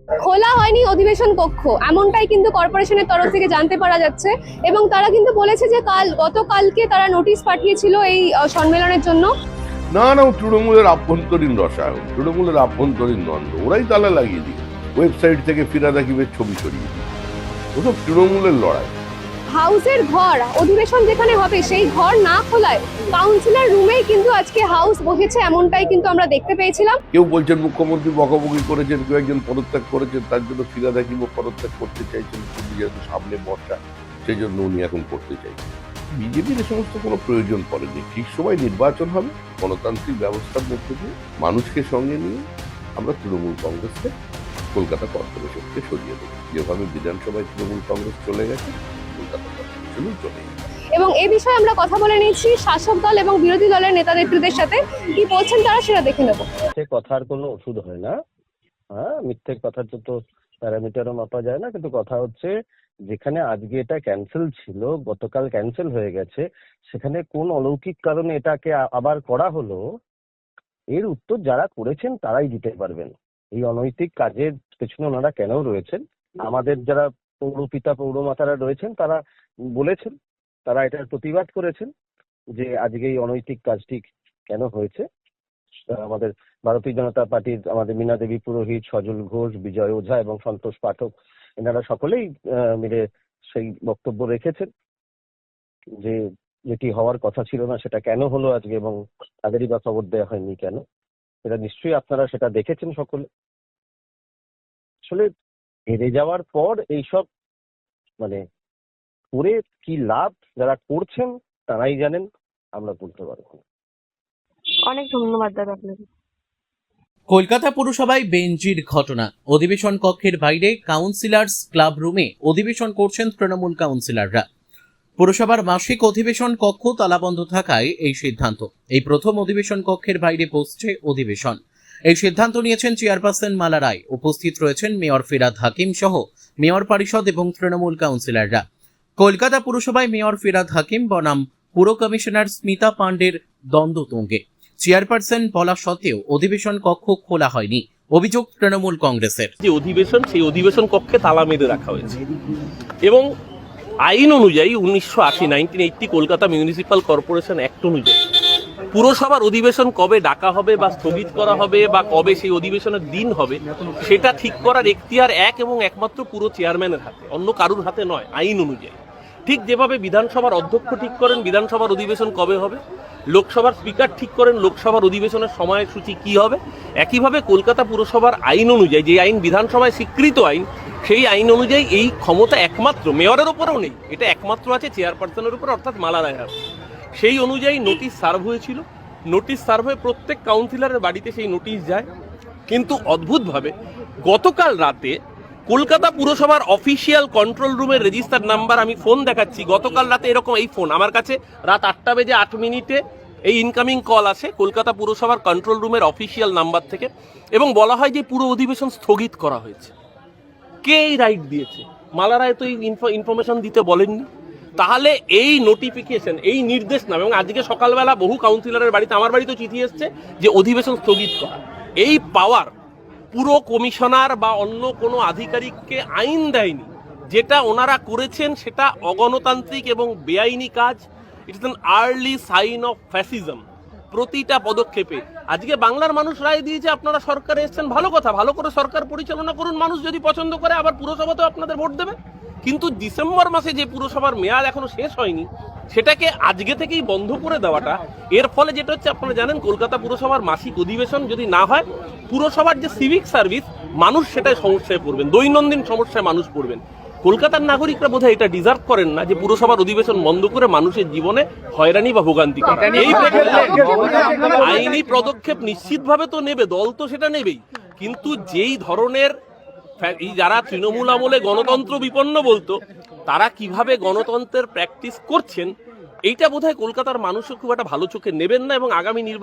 খোলা হয়নি অধিবেশন কক্ষ, এমনটাই কিন্তু কর্পোরেশনের তরফ থেকে জানতে পারা যাচ্ছে। এবং তারা কিন্তু বলেছে যে গতকালকে তারা নোটিশ পাঠিয়েছিল এই সম্মেলনের জন্য। না না, তৃণমূলের আভ্যন্তরীণ রসায়ন, তৃণমূলের আভ্যন্তরীণ দ্বন্দ্ব, ওরাই তালা লাগিয়ে দিয়ে ওয়েবসাইট থেকে ফিরাদ হাকিমের ছবি সরিয়ে দিয়ে, ওসব তৃণমূলের লড়াই। হাউসের ঘর, অধিবেশন যেখানে হবে সেই ঘর না খোলায় কাউন্সিলর রুমেই কিন্তু আজকে হাউস বসেছে, এমনটাই কিন্তু আমরা দেখতে পেয়েছিলাম। কেউ বলছেন মুখ্যমন্ত্রী বকাবকি করেছেন, কেউ একজন পদত্যাগ করেছেন, তার জন্য ফিরাদ হাকিমও পদত্যাগ করতে চাইছেন, কিন্তু যেহেতু সামনে বর্ষা সেই জন্য উনি এখন করতে চাইছেন। বিজেপির এ সমস্ত কোনো প্রয়োজন পড়েনি। ঠিক সময় নির্বাচন হবে, গণতান্ত্রিক ব্যবস্থার মধ্যে দিয়ে মানুষকে সঙ্গে নিয়ে আমরা তৃণমূল কংগ্রেসকে কলকাতা কর্পোরেশনকে সরিয়ে দেবো। যেভাবে বিধানসভায় তৃণমূল কংগ্রেস চলে গেছে, কলকাতা কর্পোরেশনও চলে গেছে। এবং এই বিষয়ে আমরা কথা বলে নিচ্ছি শাসক দল এবং বিরোধী দলের নেতা নেত্রীদের সাথে। কি বলছেন তারা সেটা দেখে নেব। কথার কোনো ওষুধ হয় না। হ্যাঁ, মিথ্যে কথার তো প্যারামিটারও মাপা যায় না। কিন্তু কথা হচ্ছে, যেখানে আজকে এটা ক্যান্সেল ছিল, গতকাল ক্যান্সেল হয়ে গেছে, সেখানে কোন অলৌকিক কারণে এটাকে আবার করা হলো, এর উত্তর যারা করেছেন তারাই দিতে পারবেন। এই অনৈতিক কাজের পেছনে ওনারা কেন রয়েছেন, আমাদের যারা পৌরপিতা পৌরমাতারা রয়েছেন তারা বলেছেন, তারা এটার প্রতিবাদ করেছেন যে আজকে এই অনৈতিক কাজটি কেন হয়েছে। আমাদের ভারতীয় জনতা পার্টির আমাদের মীনা দেবী পুরোহিত, সজল ঘোষ, বিজয় ওঝা এবং সন্তোষ পাঠক, এনারা সকলেই মিলে সেই বক্তব্য রেখেছেন যে যেটি হওয়ার কথা ছিল না সেটা কেন হলো আজকে, এবং তাদেরই বা খবর দেওয়া হয়নি কেন। এটা নিশ্চয়ই আপনারা সেটা দেখেছেন সকলে। আসলে হেরে যাওয়ার পর এইসব মানে করে কি লাভ, যারা করছেন তারাই জানেন, আমরা বলতে পারবো না। অনেক ধন্যবাদ দাদা আপনাকে। কলকাতা পুরসভায় বেঞ্জির ঘটনা। অধিবেশন কক্ষের বাইরে কাউন্সিলর্স ক্লাব রুমে অধিবেশন করছেন তৃণমূল কাউন্সিলররা। পুরসভার মাসিক অধিবেশন কক্ষ তালাবন্ধ থাকায় এই সিদ্ধান্ত। এই প্রথম অধিবেশন কক্ষের বাইরে বসছে অধিবেশন। এই সিদ্ধান্ত নিয়েছেন চেয়ারপারসন মালা রায়। উপস্থিত রয়েছেন মেয়র ফিরাদ হাকিম সহ মেয়র পরিষদ এবং তৃণমূল কাউন্সিলররা। কলকাতা পুরসভায় মেয়র ফিরাদ হাকিম বনাম পুর কমিশনার স্মিতা পান্ডের দ্বন্দ্ব তুঙ্গে। চেয়ারপারসন বলা সত্ত্বেও অধিবেশন কক্ষ খোলা হয়নি, অভিযোগ তৃণমূল কংগ্রেসের। যে অধিবেশন, সেই অধিবেশন কক্ষে তালা মেরে রাখা হয়েছে এবং আইন অনুযায়ী 1980 কলকাতা মিউনিসিপ্যাল কর্পোরেশন অ্যাক্ট অনুযায়ী পুরসভার অধিবেশন কবে ডাকা হবে বা স্থগিত করা হবে বা কবে সেই অধিবেশনের দিন হবে, সেটা ঠিক করার এখতিয়ার এক এবং একমাত্র পুরো চেয়ারম্যানের হাতে, অন্য কারুর হাতে নয়। আইন অনুযায়ী ঠিক যেভাবে বিধানসভার অধ্যক্ষ ঠিক করেন বিধানসভার অধিবেশন কবে হবে, লোকসভার স্পিকার ঠিক করেন লোকসভার অধিবেশনের সময়সূচি কি হবে, একইভাবে কলকাতা পুরসভার আইন অনুযায়ী, যে আইন বিধানসভায় স্বীকৃত আইন, সেই আইন অনুযায়ী এই ক্ষমতা একমাত্র মেয়রের ওপরেও নেই, এটা একমাত্র আছে চেয়ারপারসনের উপর, অর্থাৎ মালা রায়ের। সেই অনুযায়ী নোটিশ সার্ভ হয়েছিল। নোটিশ সার্ভ হয়ে প্রত্যেক কাউন্সিলরের বাড়িতে সেই নোটিশ যায়। কিন্তু অদ্ভুতভাবে গতকাল রাতে কলকাতা পুরসভার অফিসিয়াল কন্ট্রোল রুমের রেজিস্টার নাম্বার, আমি ফোন দেখাচ্ছি, গতকাল রাতে এরকম এই ফোন আমার কাছে রাত 8:08 এই ইনকামিং কল আসে কলকাতা পুরসভার কন্ট্রোল রুমের অফিসিয়াল নাম্বার থেকে, এবং বলা হয় যে পুরো অধিবেশন স্থগিত করা হয়েছে। কে এই রাইট দিয়েছে? মালা রায় তো এই ইনফরমেশন দিতে বলেননি। তাহলে এই নোটিফিকেশন, এই নির্দেশনামা, এবং আজকে সকালবেলা বহু কাউন্সিলরের বাড়িতে, আমার বাড়িতেও চিঠি এসছে যে অধিবেশন স্থগিত করা, এই পাওয়ার পুরো কমিশনার বা অন্য কোনো আধিকারিককে আইন দেয়নি। যেটা ওনারা করেছেন সেটা অগণতান্ত্রিক এবং বেআইনি কাজ। It is an early sign of fascism. প্রতিটা পদক্ষেপে আজকে বাংলার মানুষ রায় দিয়েছে, আপনারা সরকারে এসছেন, ভালো কথা, ভালো করে সরকার পরিচালনা করুন, মানুষ যদি পছন্দ করে আবার পুরসভাতেও আপনাদের ভোট দেবে। কিন্তু ডিসেম্বর মাসে যে পুরসভার মেয়াদ এখনো শেষ হয়নি, সেটাকে আজকে থেকেই বন্ধ করে দেওয়াটা, এর ফলে যেটা হচ্ছে, আপনারা জানেন কলকাতা পুরসভার মাসিক অধিবেশন যদি না হয়, পুরসভার যে সিভিক সার্ভিস, মানুষ সেটাই সমস্যায় পড়বেন, দৈনন্দিন সমস্যায় মানুষ পড়বেন। কলকাতার নাগরিকরা বোধহয় এটা ডিজার্ভ করেন না যে পুরসভার অধিবেশন বন্ধ করে মানুষের জীবনে হয়রানি বা ভোগান্তি। এই আইনি পদক্ষেপ নিশ্চিতভাবে তো নেবে দল, তো সেটা নেবেই, কিন্তু যেই ধরনের যারা তৃণমূল আমলে গণতন্ত্র বিপন্ন বলতো, তারা কিভাবে গণতন্ত্রের প্র্যাকটিস করছেন, এইটা বোধহয় কলকাতার মানুষও খুব একটা ভালো চোখে নেবেন না, এবং আগামী নির্বাচন